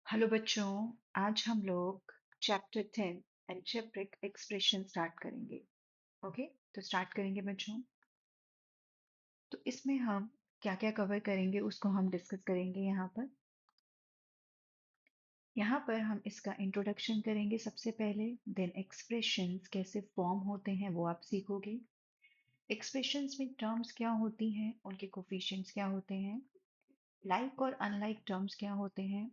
Hello बच्चों। आज हम लोग चैप्टर 10 एल्जेब्रिक एक्सप्रेशन स्टार्ट करेंगे। ओके, तो स्टार्ट करेंगे बच्चों। तो इसमें हम क्या क्या कवर करेंगे उसको हम डिस्कस करेंगे यहाँ पर हम इसका इंट्रोडक्शन करेंगे सबसे पहले। देन एक्सप्रेशंस कैसे फॉर्म होते हैं वो आप सीखोगे। एक्सप्रेशंस में टर्म्स क्या होती हैं, उनके कोफिशिएंट्स क्या होते हैं, लाइक और अनलाइक टर्म्स क्या होते हैं,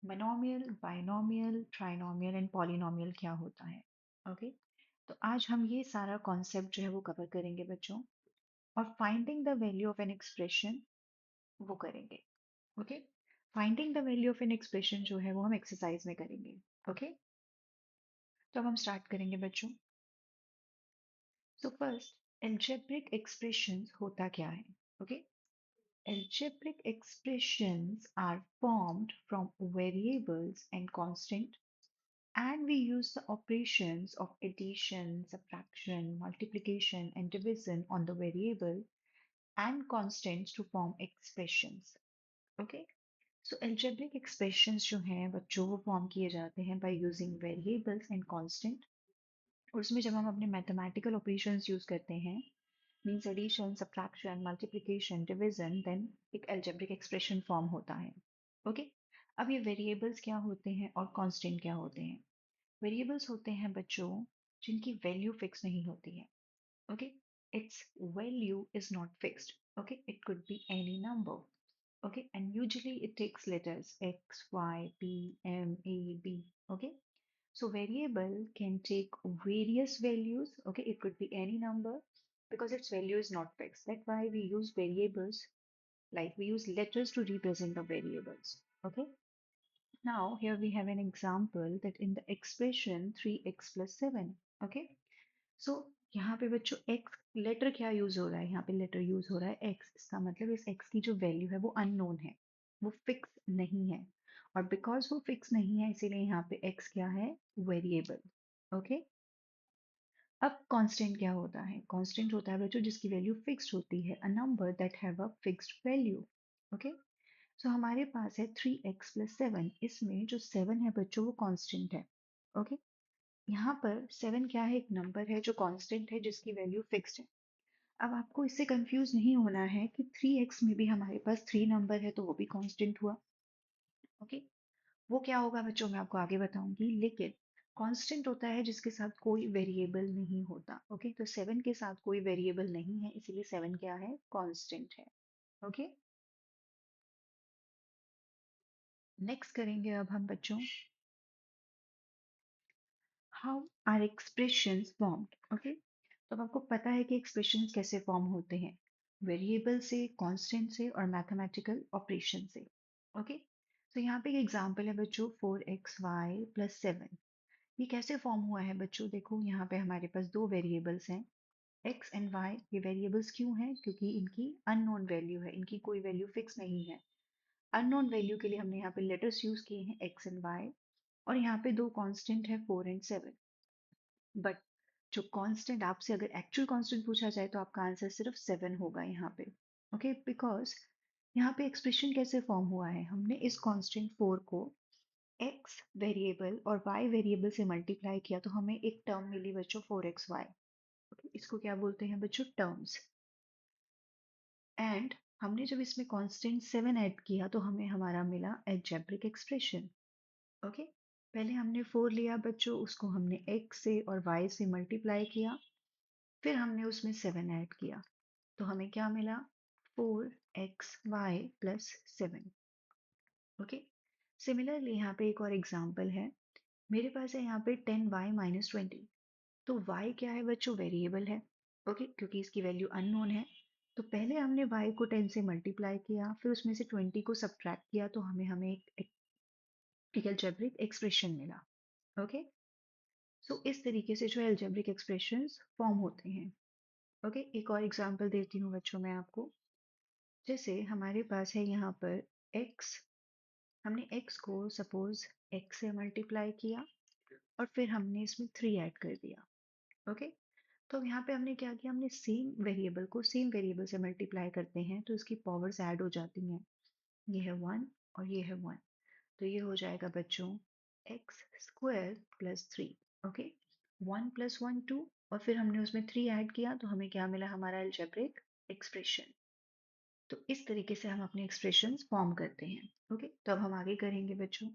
monomial, binomial, trinomial and polynomial क्या होता है। ओके, तो आज हम ये सारा कॉन्सेप्ट जो है वो कवर करेंगे बच्चों। और finding the value of an expression वो करेंगे। Okay, finding the value of an expression जो है वो हम एक्सरसाइज में करेंगे। ओके, तो अब हम स्टार्ट करेंगे बच्चों। सो फर्स्ट एल्जेब्रिक एक्सप्रेशंस होता क्या है। Okay, algebraic expressions are formed from variables and constant, and we use the operations of addition, subtraction, multiplication, and division on the variable and constants to form expressions. Okay, so algebraic expressions जो हैं बच्चों वो form किए जाते हैं by using variables and constant। और उसमें जब हम अपने mathematical operations यूज करते हैं, means addition, subtraction, multiplication, division, then एक algebraic expression फॉर्म होता है। ओके, अब ये वेरिएबल्स क्या होते हैं और कांस्टेंट क्या होते हैं। वेरिएबल्स होते हैं बच्चों जिनकी वैल्यू फिक्स नहीं होती है। Okay, it's value is not fixed. Okay, it could be any number. Okay, and usually it takes letters x, y, p, m, a, b. Okay, so variable can take various values. Okay, it could be any number because its value is not fixed. That's why we use variables, like we use letters to represent the variables. Okay, now here we have an example that in the expression 3x plus 7. Okay, so यहाँ पे बच्चों x letter क्या use हो रहा है, यहाँ पे letter use हो रहा है x। इसका मतलब इस x की जो वैल्यू है वो अननोन है, वो फिक्स नहीं है। और बिकॉज वो फिक्स नहीं है इसीलिए यहाँ पे x क्या है, वेरिएबल। ओके, अब कांस्टेंट क्या होता है। कांस्टेंट होता है बच्चों जिसकी वैल्यू फिक्स्ड होती है, a number that have a fixed value. Okay, so हमारे पास है 3x plus 7। इसमें जो 7 है बच्चों वो कांस्टेंट है। ओके, यहाँ पर 7 क्या है, एक नंबर है जो कांस्टेंट है जिसकी वैल्यू फिक्स्ड है। अब आपको इससे कंफ्यूज नहीं होना है कि 3x में भी हमारे पास 3 नंबर है तो वो भी कांस्टेंट हुआ। ओके, वो क्या होगा बच्चों मैं आपको आगे बताऊंगी, लेकिन कांस्टेंट होता है जिसके साथ कोई वेरिएबल नहीं होता। ओके, तो 7 के साथ कोई वेरिएबल नहीं है इसीलिए 7 क्या है, कांस्टेंट है। ओके, नेक्स्ट करेंगे अब हम बच्चों, how are expressions formed. Okay, तो अब आपको पता है कि एक्सप्रेशंस कैसे फॉर्म होते हैं, वेरिएबल से, कांस्टेंट से और मैथमेटिकल ऑपरेशन से। ओके, तो यहाँ पे एक एग्जांपल है बच्चों, 4xy plus 7। ये कैसे फॉर्म हुआ है बच्चों, देखो यहाँ पे हमारे पास दो वेरिएबल्स हैं x एंड y। ये वेरिएबल्स क्यों हैं, क्योंकि इनकी अननोन वैल्यू है, इनकी कोई वैल्यू फिक्स नहीं है। अननोन वैल्यू के लिए हमने यहाँ पे लेटर्स यूज किए हैं x एंड y। और यहाँ पे दो कांस्टेंट है 4 एंड 7। बट जो कांस्टेंट आपसे अगर एक्चुअल कांस्टेंट पूछा जाए तो आपका आंसर सिर्फ 7 होगा यहाँ पे। ओके, बिकॉज यहाँ पे एक्सप्रेशन कैसे फॉर्म हुआ है, हमने इस कांस्टेंट 4 को x वेरिएबल और y वेरिएबल से मल्टीप्लाई किया तो हमें एक टर्म मिली बच्चों 4xy। इसको क्या बोलते हैं बच्चों, टर्म्स। एंड हमने जब इसमें कांस्टेंट 7 ऐड किया तो हमें हमारा मिला अलजेब्रिक एक्सप्रेशन। ओके, पहले हमने 4 लिया बच्चों, उसको हमने x से और y से मल्टीप्लाई किया, फिर हमने उसमें 7 ऐड किया तो हमें क्या मिला, 4xy plus 7। ओके, सिमिलरली यहाँ पे एक और एग्जांपल है, मेरे पास है यहाँ पे 10y minus 20। तो y क्या है बच्चों, वेरिएबल है। ओके, क्योंकि इसकी वैल्यू अननोन है। तो पहले हमने y को 10 से मल्टीप्लाई किया, फिर उसमें से 20 को सब्ट्रैक्ट किया तो हमें एक अलजेब्रिक एक्सप्रेशन मिला। ओके, सो इस तरीके से जो है अलजेब्रिक एक्सप्रेशंस फॉर्म होते हैं। ओके, एक और एग्जांपल देती हूँ बच्चों मैं आपको। जैसे हमारे पास है यहाँ पर x, हमने x को सपोज x से मल्टीप्लाई किया और फिर हमने इसमें 3 ऐड कर दिया। ओके, तो यहाँ पे हमने क्या किया, हमने सेम वेरिएबल को सेम वेरिएबल से मल्टीप्लाई करते हैं तो इसकी पावर्स ऐड हो जाती हैं। ये है 1 और ये है 1। तो ये हो जाएगा बच्चों x square plus three. Okay, one plus one two, और फिर हमने उसमें थ्री ऐड किया तो हमें क्या मिला, हमारा अलजेब्रिक एक्सप्रेशन। तो इस तरीके से हम अपने एक्सप्रेशंस फॉर्म करते हैं। ओके, तो अब हम आगे करेंगे बच्चों।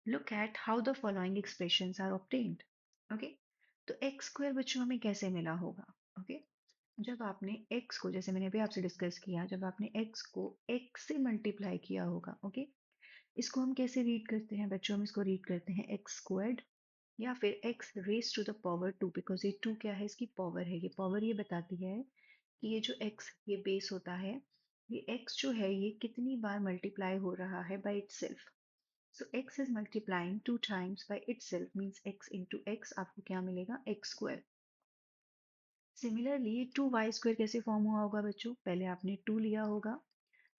Look at how the following expressions are obtained. Okay, तो एक्स स्क्वायर बच्चों हमें कैसे मिला होगा। ओके, जब आपने x को, जैसे मैंने अभी आपसे डिस्कस किया, जब आपने x को x से मल्टीप्लाई किया होगा। ओके, इसको हम कैसे रीड करते हैं बच्चों, हम इसको रीड करते हैं एक्स स्क्वायर्ड या फिर x raise to the power two, because ये टू क्या है, इसकी पावर है। ये पावर ये बताती है कि ये जो x ये बेस होता है, ये x जो है ये कितनी बार मल्टीप्लाई हो रहा है by itself. So x is multiplying two times by itself means x into x, आपको क्या मिलेगा, x स्क्वायर। सिमिलरली टू वाई स्क्वायर कैसे फॉर्म हुआ होगा बच्चों, पहले आपने टू लिया होगा,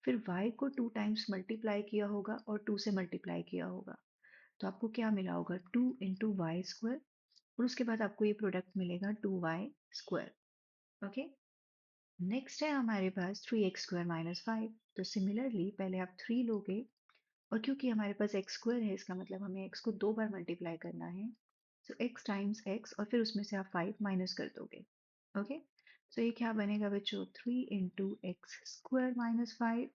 फिर y को टू टाइम्स मल्टीप्लाई किया होगा और टू से मल्टीप्लाई किया होगा, तो आपको क्या मिला होगा, टू इंटू वाई स्क्वायर, और उसके बाद आपको ये प्रोडक्ट मिलेगा two y square. Okay, next है हमारे पास three x square minus five. तो सिमिलरली पहले आप थ्री लोगे, और क्योंकि हमारे पास एक्स स्क्वायर है, इसका मतलब हमें एक्स को दो बार मल्टीप्लाई करना है। सो एक्स टाइम्स एक्स, और फिर उसमें से आप फाइव माइनस कर दोगे। ओके, सो ये क्या बनेगा बच्चों, three into x square minus five,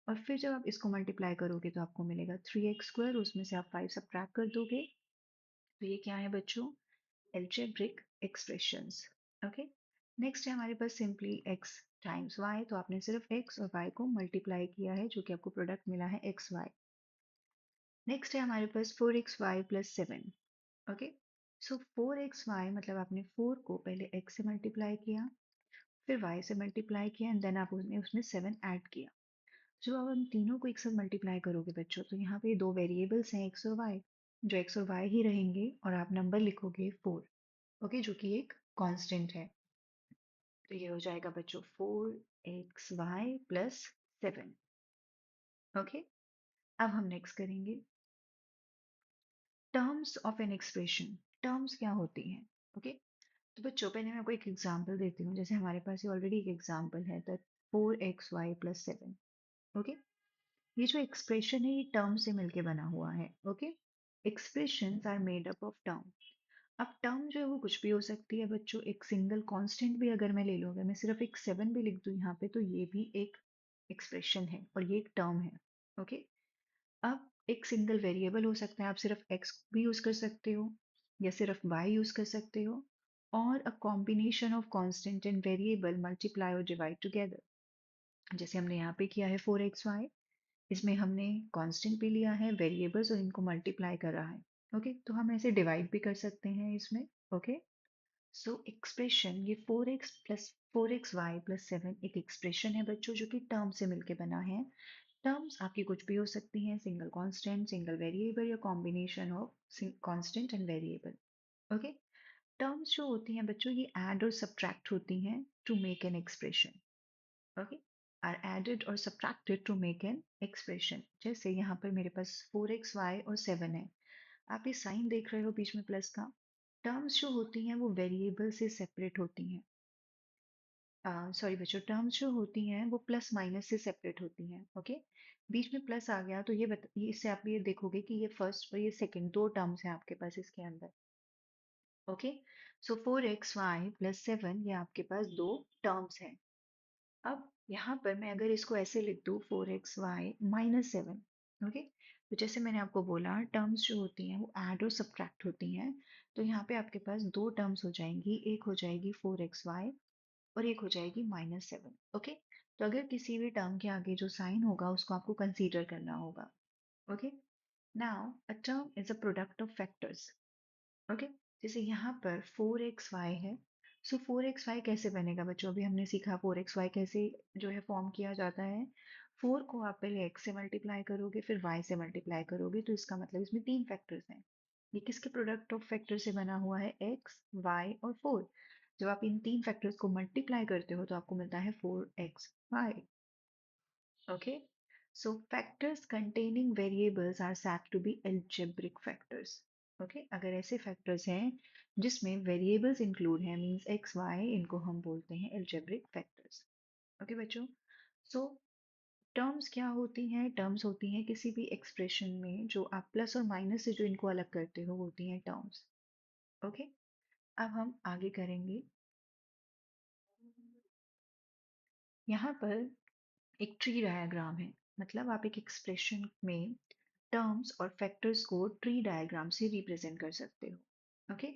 और फिर जब आप इसको मल्टीप्लाई करोगे तो आपको मिलेगा थ्री एक्स स्क्वायर, उसमें से आप फाइव सब्ट्रैक्ट कर दोगे। तो ये क्या है बच्चों, एल्जेब्रिक एक्सप्रेशंस। ओके, नेक्स्ट है हमारे पास सिंपली x टाइम्स y, तो आपने सिर्फ x और y को मल्टीप्लाई किया है, जो कि आपको प्रोडक्ट मिला है एक्स वाई। नेक्स्ट है हमारे पास four x y plus seven. Okay, so four x y मतलब आपने फोर को पहले x से मल्टीप्लाई किया, फिर y से मल्टीप्लाई किया, एंड देन आपने उसमें सेवन ऐड किया। जो अब हम तीनों को एक साथ मल्टीप्लाई करोगे बच्चों, तो यहाँ पे दो वेरिएबल्स हैं x और y, जो x और y ही रहेंगे, और आप नंबर लिखोगे फोर। ओके, जो कि एक कांस्टेंट है। तो ये हो जाएगा बच्चों four x y plus seven. Okay, अब हम नेक्स्ट करेंगे terms of an expression. Terms क्या होती हैं। ओके, तो बच्चों पहले मैं आपको एक एग्जांपल देती हूँ। जैसे हमारे पास ये ऑलरेडी एक एग्जांपल है, that four x y plus seven. Okay, ये जो एक्सप्रेशन है ये टर्म से मिलके बना हुआ है। Okay, expressions are made up of term. अब टर्म जो है वो कुछ भी हो सकती है बच्चों, एक सिंगल कांस्टेंट भी अगर मैं ले लूँ, अगर मैं सिर्फ एक सेवन भी लिख दूँ यहाँ पे, तो ये भी एक एक्सप्रेशन है और ये एक टर्म है। ओके, अब एक सिंगल वेरिएबल हो सकता है, आप सिर्फ एक्स भी यूज कर सकते हो या सिर्फ वाई यूज कर सकते हो, और a combination of constant and variable multiply और डिवाइड टुगेदर, जैसे हमने यहाँ पे किया है फोर एक्स वाई। इसमें हमने कांस्टेंट भी लिया है, वेरिएबल्स, और इनको मल्टीप्लाई कर रहा है। ओके, तो हम ऐसे डिवाइड भी कर सकते हैं इसमें। ओके, सो एक्सप्रेशन ये four x plus four x y plus seven एक एक्सप्रेशन है बच्चों, जो कि टर्म से मिलके बना है। टर्म्स आपकी कुछ भी हो सकती हैं, सिंगल कांस्टेंट, सिंगल वेरिएबल, या combination of constant and variable. Okay, terms जो होती हैं बच्चों ये ऐड और सब्ट्रैक्ट होती हैं to make an expression. Okay, are added और subtracted to make an expression. जैसे यहाँ पर मेरे पास फोर एक्स वाई और सेवन है, आप ये साइन देख रहे हो बीच में प्लस का। टर्म्स जो होती हैं वो वेरिएबल से सेपरेट होती हैं। सॉरी बच्चों, टर्म्स जो होती हैं वो प्लस माइनस से सेपरेट होती हैं। ओके, बीच में प्लस आ गया तो ये इससे आप ये देखोगे कि ये फर्स्ट और ये सेकंड दो टर्म्स हैं आपके पास इसके अंदर। Okay, so four x y plus seven ये आपके पास दो टर्म्स हैं। अब यहाँ पर मैं अगर इसको ऐसे लिख दूँ, four x y minus seven. Okay, तो जैसे मैंने आपको बोला टर्म्स जो होती हैं वो ऐड और सब्ट्रैक्ट होती हैं, तो यहाँ पे आपके पास दो टर्म्स हो जाएंगी, एक हो जाएगी फोर एक्स वाई और एक हो जाएगी माइनस सेवन। ओके, तो अगर किसी भी टर्म के आगे जो साइन होगा उसको आपको कंसीडर करना होगा। Okay, now a term is a product of factors. Okay, जैसे यहाँ पर फोर एक्स वाई है, सो फोर एक्स वाई कैसे बनेगा बच्चों, अभी हमने सीखा फोर एक्स वाई कैसे जो है फॉर्म किया जाता है। फोर को आप पहले एक्स से मल्टीप्लाई करोगे, फिर वाई से मल्टीप्लाई करोगे, तो इसका मतलब इसमें तीन फैक्टर्स हैं। ये किसके प्रोडक्ट ऑफ फैक्टर से बना हुआ है, एक्स वाई और फोर। जब आप इन तीन फैक्टर्स को मल्टीप्लाई करते हो तो आपको मिलता है four x y. Okay, so factors containing variables are said to be algebraic factors. Okay, अगर ऐसे फैक्टर्स हैं जिसमें वेरिएबल्स इंक्लूड हैं, मींस एक्स वाई, इनको हम बोलते हैं algebraic factors. ओके बच्चों, सो टर्म्स क्या होती हैं? टर्म्स होती हैं किसी भी एक्सप्रेशन में जो आप प्लस और माइनस से जो इनको अलग करते हो वो होती हैं टर्म्स। ओके, अब हम आगे करेंगे। यहाँ पर एक ट्री डायग्राम है, मतलब आप एक एक्सप्रेशन में टर्म्स और फैक्टर्स को ट्री डायग्राम से रिप्रेजेंट कर सकते हो। ओके,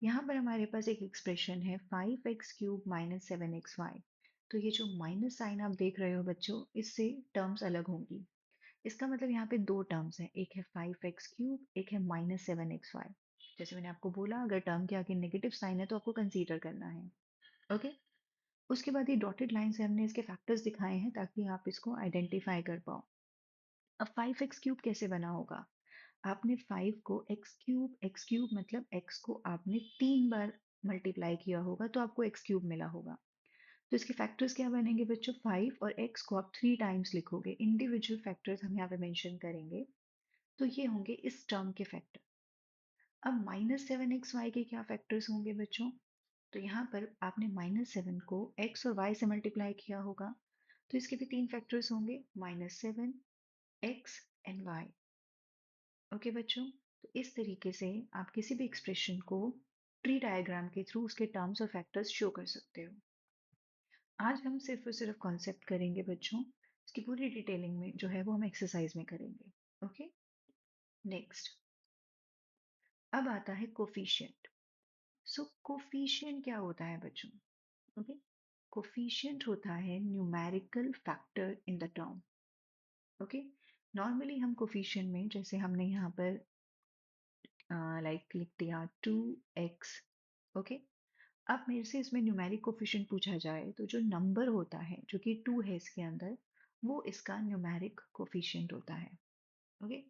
यहाँ पर हमारे पास एक एक्सप्रेशन है 5x³ माइनस 7xy। तो ये जो माइनस साइन आप देख रहे हो बच्चों, इससे टर्म्स अलग होंगी। इसका मतलब यहाँ पे दो टर्म्स हैं, एक है 5x³, एक है -7xy। जैसे मैंने आपको बोला, अगर टर्म के आगे नेगेटिव साइन है तो आपको कंसीडर करना है। ओके, उसके बाद ये डॉटेड लाइन से हमने इसके फैक्टर्स दिखाए हैं ताकि आप इसको आइडेंटिफाई कर पाओ। अब 5x³ कैसे बना होगा? आपने 5 को x³ मतलब x को आपने 3 बार मल्टीप्लाई किया होगा तो आपको x³ मिला होगा। तो इसके फैक्टर्स क्या बनेंगे बच्चों? 5 और x को आप 3 टाइम्स लिखोगे, इंडिविजुअल फैक्टर्स हम यहाँ पे मेंशन करेंगे। तो ये होंगे इस टर्म के फैक्टर। अब -7xy के क्या फैक्टर्स होंगे बच्चों? तो यहाँ पर आपने -7 को x और y से मल्टीप्लाई किया होगा, तो इसके भी 3 फैक्टर्स होंगे, -7 x एंड y। ओके बच्चों, तो इस तरीके से आप किसी भी एक्सप्रेशन को ट्री डायग्राम के थ्रू उसके टर्म्स और फैक्टर्स शो कर सकते हो। आज हम सिर्फ और सिर्फ कॉन्सेप्ट करेंगे बच्चों, इसकी पूरी डिटेलिंग में जो है वो हम एक्सरसाइज में करेंगे। ओके, नेक्स्ट अब आता है कोफिशिएंट। सो कोफिशिएंट क्या होता है बच्चों? ओके, कोफिशिएंट होता है numerical factor in the term. Okay, normally हम कोफिशिएंट में, जैसे हमने यहाँ पर लाइक लिख दिया 2x। ओके, अब मेरे से इसमें न्यूमेरिक कोफिशिएंट पूछा जाए तो जो नंबर होता है जो कि 2 है इसके अंदर, वो इसका न्यूमेरिक कोफिशिएंट होता है। ओके,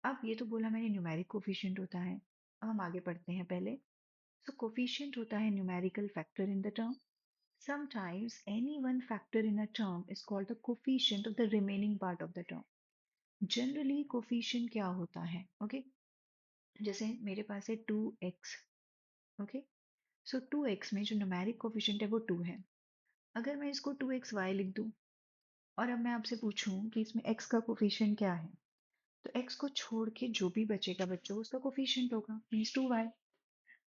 अब ये तो बोला मैंने न्यूमेरिक कोफिशिएंट होता है। अब हम आगे पढ़ते हैं पहले। सो कोफिशिएंट होता है numerical factor in the term. Sometimes any one factor in a term is called the coefficient of the remaining part of the term. Generally coefficient क्या होता है? ओके, जैसे मेरे पास है 2x। ओके, सो 2x में जो न्यूमेरिक कोफिशिएंट है वो 2 है। अगर मैं इसको 2xy लिख दूं और अब मैं आपसे पूछूं कि इसमें x का कोफिशिएंट क्या है, तो x को छोड़ के जो भी बचेगा बच्चों उसका कोफिशिएंट होगा, मीन्स 2y।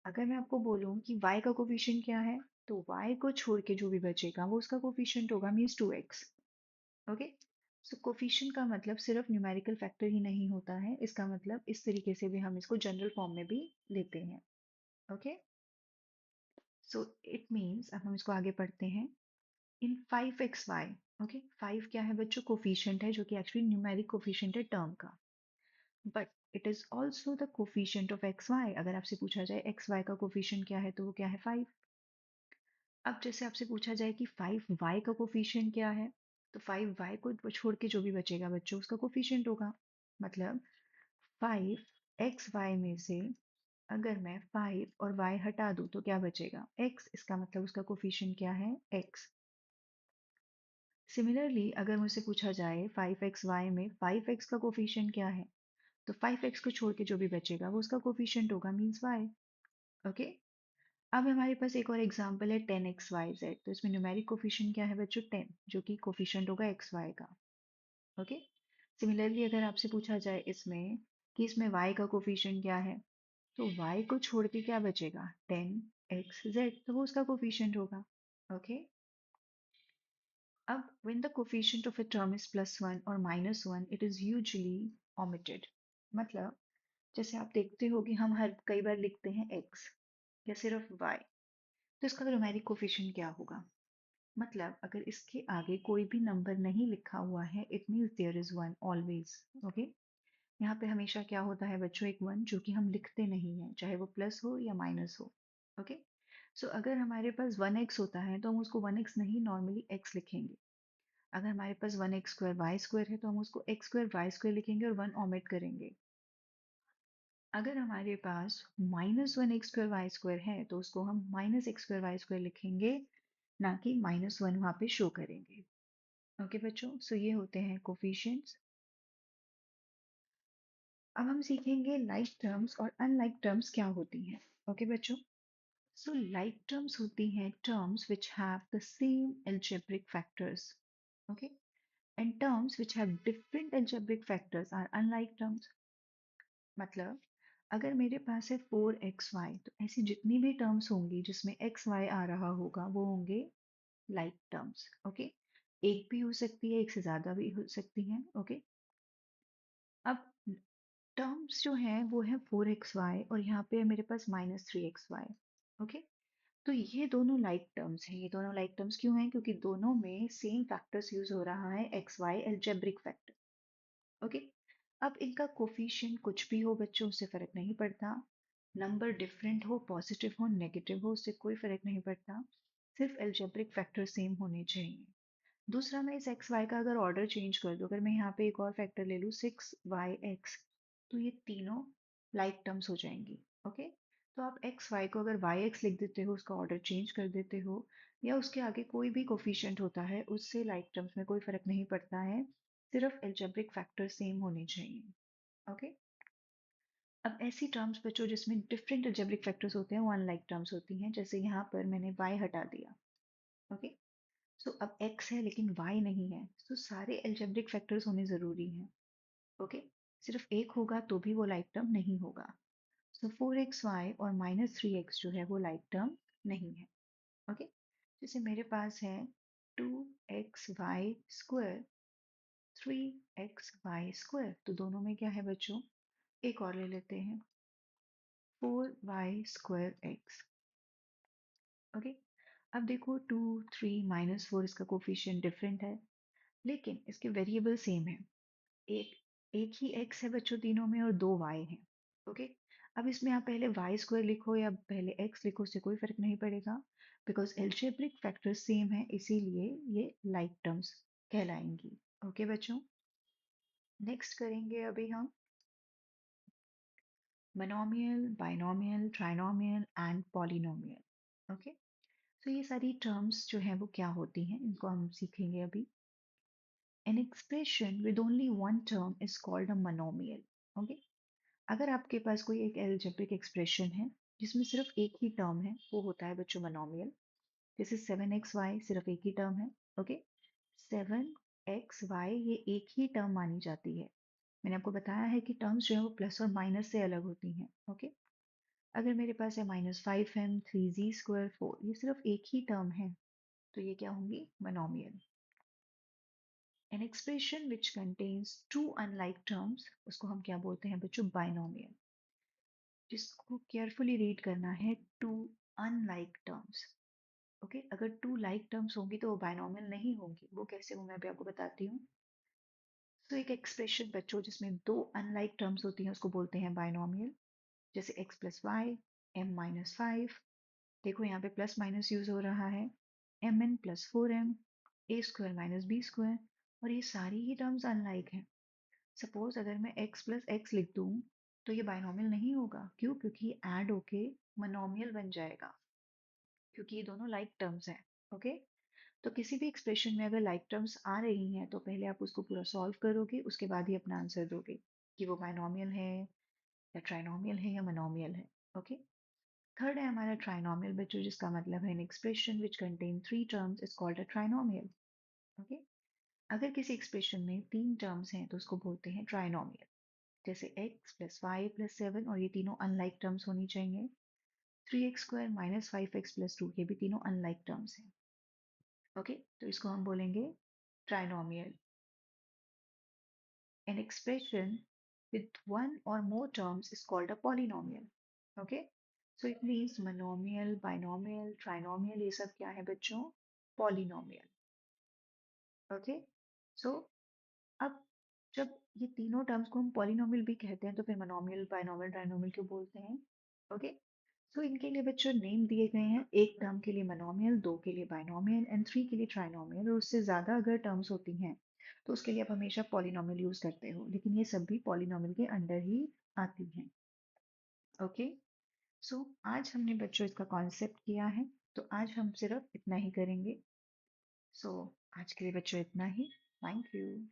अगर मैं आपको बोलूं कि y का कोफिशिएंट क्या है, तो y को छोड़ के जो भी बचेगा वो उसका कोफिशिएंट होगा, मीन्स 2x। ओके, सो कोफिशिएंट का मतलब सिर्फ न्यूमेरिकल फैक्टर ही नहीं होता है, इसका मतलब इस तरीके से भी हम इसको जनरल फॉर्म में भी लेते हैं। ओके, सो इट मीन्स, अब हम इसको आगे पढ़ते हैं। इन 5xy, ओके, 5 क्या है बच्चों? कोफिशिएंट है, जो कि एक्चुअली न्यूमेरिक कोफिशिएंट है टर्म का। But it is also the coefficient of xy। अगर आपसे पूछा जाए xy का कोफिशिएंट क्या है, तो वो क्या है? 5। अब जैसे आपसे पूछा जाए कि 5y का कोफिशिएंट क्या है, तो 5y को छोड़ के जो भी बचेगा बच्चों उसका कोफिशिएंट होगा। मतलब 5xy में से अगर मैं 5 और y हटा दूं तो क्या बचेगा? x। इसका मतलब उसका कोफिशिएंट क्या है? x। सिमिलरली अगर मुझसे पूछा जाए 5xy में 5x का कोफिशिएंट क्या है, तो 5x को छोड़ के जो भी बचेगा वो उसका कोफिशिएंट होगा, मीन्स y। ओके, अब हमारे पास एक और एग्जांपल है 10xyz। तो इसमें न्यूमेरिक कोफिशिएंट क्या है बच्चों? 10, जो कि कोफिशिएंट होगा xy का। ओके, सिमिलरली अगर आपसे पूछा जाए इसमें कि इसमें y का कोफिशिएंट क्या है, तो y को छोड़ के क्या बचेगा? 10xz, तो वो उसका कोफिशिएंट होगा। ओके, अब when the coefficient of a term is +1 or -1 it is usually omitted। मतलब जैसे आप देखते हो कि हम हर कई बार लिखते हैं x या सिर्फ y, तो इसका न्यूमेरिक कोफिशिएंट क्या होगा? मतलब अगर इसके आगे कोई भी नंबर नहीं लिखा हुआ है, it means there is one always. Okay, यहाँ पे हमेशा क्या होता है बच्चों? एक वन, जो कि हम लिखते नहीं है, चाहे वो प्लस हो या माइनस हो। ओके, सो अगर हमारे पास 1x होता है तो हम उसको 1x नहीं, नॉर्मली x लिखेंगे। अगर हमारे पास 1x² y² है तो हम उसको x² y² लिखेंगे और 1 ओमिट करेंगे। अगर हमारे पास -1x² y² है तो उसको हम -x²y² लिखेंगे, ना कि -1 वहाँ पे शो करेंगे। ओके बच्चों, सो ये होते हैं कोफिशिएंट्स। अब हम सीखेंगे लाइक टर्म्स और अनलाइक टर्म्स क्या होती हैं। ओके बच्चों, सो लाइक टर्म्स होती हैं terms which have the same algebraic factors. Okay, and terms which have different algebraic factors are unlike terms. मतलब अगर मेरे पास है 4xy, तो ऐसी जितनी भी टर्म्स होंगी जिसमें xy आ रहा होगा वो होंगे लाइक टर्म्स. ओके, एक भी हो सकती है, एक से ज्यादा भी हो सकती हैं. ओके, अब टर्म्स जो हैं वो है 4xy और यहाँ पे है मेरे पास -3xy. ओके, तो ये दोनों लाइक टर्म्स हैं. ये दोनों लाइक टर्म्स क्यों हैं? क्योंकि दोनों में सेम फैक्टर्स यूज हो रहा है, x y algebraic factor. Okay, अब इनका कोफिशिएंट कुछ भी हो बच्चों, उससे फर्क नहीं पड़ता. नंबर डिफरेंट हो, पॉजिटिव हो, नेगेटिव हो, उससे कोई फर्क नहीं पड़ता. सिर्फ एल्जेब्रिक फैक्टर सेम होने चाहिए. दूसरा, मैं इस एक्स वाई का अगर ऑर्डर चेंज कर दूं, अगर मैं यहाँ पे एक और फैक्टर ले लूँ 6yx, तो ये तीनों लाइक टर्म्स हो जाएंगी. ओके, तो आप एक्स वाई को अगर वाई एक्स लिख देते हो, उसका ऑर्डर चेंज कर देते हो, या उसके आगे कोई भी कोफिशिएंट होता है, उससे लाइक टर्म्स में कोई फर्क नहीं पड़ता है. सिर्फ एल्जेब्रिक फैक्टर सेम होने चाहिए. ओके, अब ऐसी टर्म्स बच्चों जिसमें डिफरेंट एल्जेब्रिक फैक्टर्स होते हैं वो अनलाइक टर्म्स होती हैं. जैसे यहाँ पर मैंने y हटा दिया. ओके, सो अब x है लेकिन y नहीं है, तो सारे एल्जेब्रिक फैक्टर्स होने जरूरी हैं. ओके, सिर्फ एक होगा तो भी वो लाइक टर्म नहीं होगा. सो 4xy और -3x जो है वो लाइक टर्म नहीं है. ओके, जैसे मेरे पास है 2xy² 3xy², तो दोनों में क्या है बच्चों? एक और ले लेते हैं, 4y²x. ओके, अब देखो 2 3 -4 इसका कोफिशिएंट डिफरेंट है, लेकिन इसके वेरिएबल सेम है. एक एक ही x है बच्चों तीनों में और दो y हैं. ओके, अब इसमें आप पहले y² लिखो या पहले x लिखो, उससे कोई फर्क नहीं पड़ेगा, बिकॉज एल्जेब्रिक फैक्टर सेम है, इसीलिए ये लाइक टर्म्स कहलाएंगी. ओके बच्चों, नेक्स्ट करेंगे अभी हम monomial, binomial, trinomial and polynomial. Okay, तो ये सारी टर्म्स जो हैं वो क्या होती हैं, इनको हम सीखेंगे अभी. An expression with only one term is called a monomial. Okay, अगर आपके पास कोई एक एल्जेब्रिक एक्सप्रेशन है जिसमें सिर्फ एक ही टर्म है, वो होता है बच्चों मोनोमियल. जैसे 7xy सिर्फ एक ही टर्म है. ओके, 7xy ये एक ही टर्म मानी जाती है. मैंने आपको बताया है कि टर्म्स जो है वो प्लस और माइनस से अलग होती हैं. ओके, अगर मेरे पास है -5m 3z² 4, ये सिर्फ एक ही टर्म है, तो ये क्या होंगी? Monomial. An expression which contains two unlike terms, उसको हम क्या बोलते हैं बच्चों? बाइनोमियल. जिसको केयरफुली रीड करना है, टू अनलाइक टर्म्स. ओके, अगर टू लाइक टर्म्स होंगी तो वो बाइनोमियल नहीं होंगी. वो कैसे हो मैं अभी आपको बताती हूँ. तो एक एक्सप्रेशन बच्चों जिसमें दो अनलाइक टर्म्स होती हैं उसको बोलते हैं बाइनोमियल. जैसे x+y m-5. देखो यहाँ पे प्लस माइनस यूज हो रहा है. mn+4m a² - b², और ये सारी ही टर्म्स अनलाइक हैं. सपोज अगर मैं x+x लिख दूं तो ये बाइनोमियल नहीं होगा. क्यों? क्योंकि ये ऐड होके मोनोमियल बन जाएगा, क्योंकि ये दोनों लाइक टर्म्स हैं. ओके, तो किसी भी एक्सप्रेशन में अगर लाइक टर्म्स आ रही हैं तो पहले आप उसको पूरा सॉल्व करोगे, उसके बाद ही अपना आंसर दोगे कि वो बाइनोमियल है या ट्राइनोमियल है या मोनोमियल है. ओके, थर्ड है हमारा ट्राइनोमियल बच्चों, जिसका मतलब है an expression which contain three terms is called a trinomial. Okay, अगर किसी एक्सप्रेशन में तीन टर्म्स हैं तो उसको बोलते हैं ट्राइनोमियल. जैसे x+y+7, और ये तीनों अनलाइक टर्म्स होनी चाहिए. 3x² -5x+2, ये भी तीनों अनलाइक टर्म्स हैं. ओके, तो इसको हम बोलेंगे trinomial. An expression with one or more terms is called a polynomial. Okay, so it means monomial, binomial, trinomial, ये सब क्या है बच्चों? Polynomial. Okay, so अब जब ये तीनों टर्म्स को हम पॉलिनोमियल भी कहते हैं तो फिर मोनोमियल, बाइनोमियल, ट्राइनोमियल क्यों बोलते हैं? ओके, सो इनके लिए बच्चों नेम दिए गए हैं. एक टर्म के लिए मोनोमियल, दो के लिए बाइनोमियल एंड थ्री के लिए ट्राइनोमियल. और उससे ज्यादा अगर टर्म्स होती हैं तो उसके लिए आप हमेशा पॉलिनोमियल यूज करते हो, लेकिन ये सब भी पॉलिनोमियल के अंडर ही आती हैं. ओके, सो आज हमने बच्चों इसका कॉन्सेप्ट किया है, तो आज हम सिर्फ इतना ही करेंगे. सो आज के लिए बच्चों इतना ही. Thank you.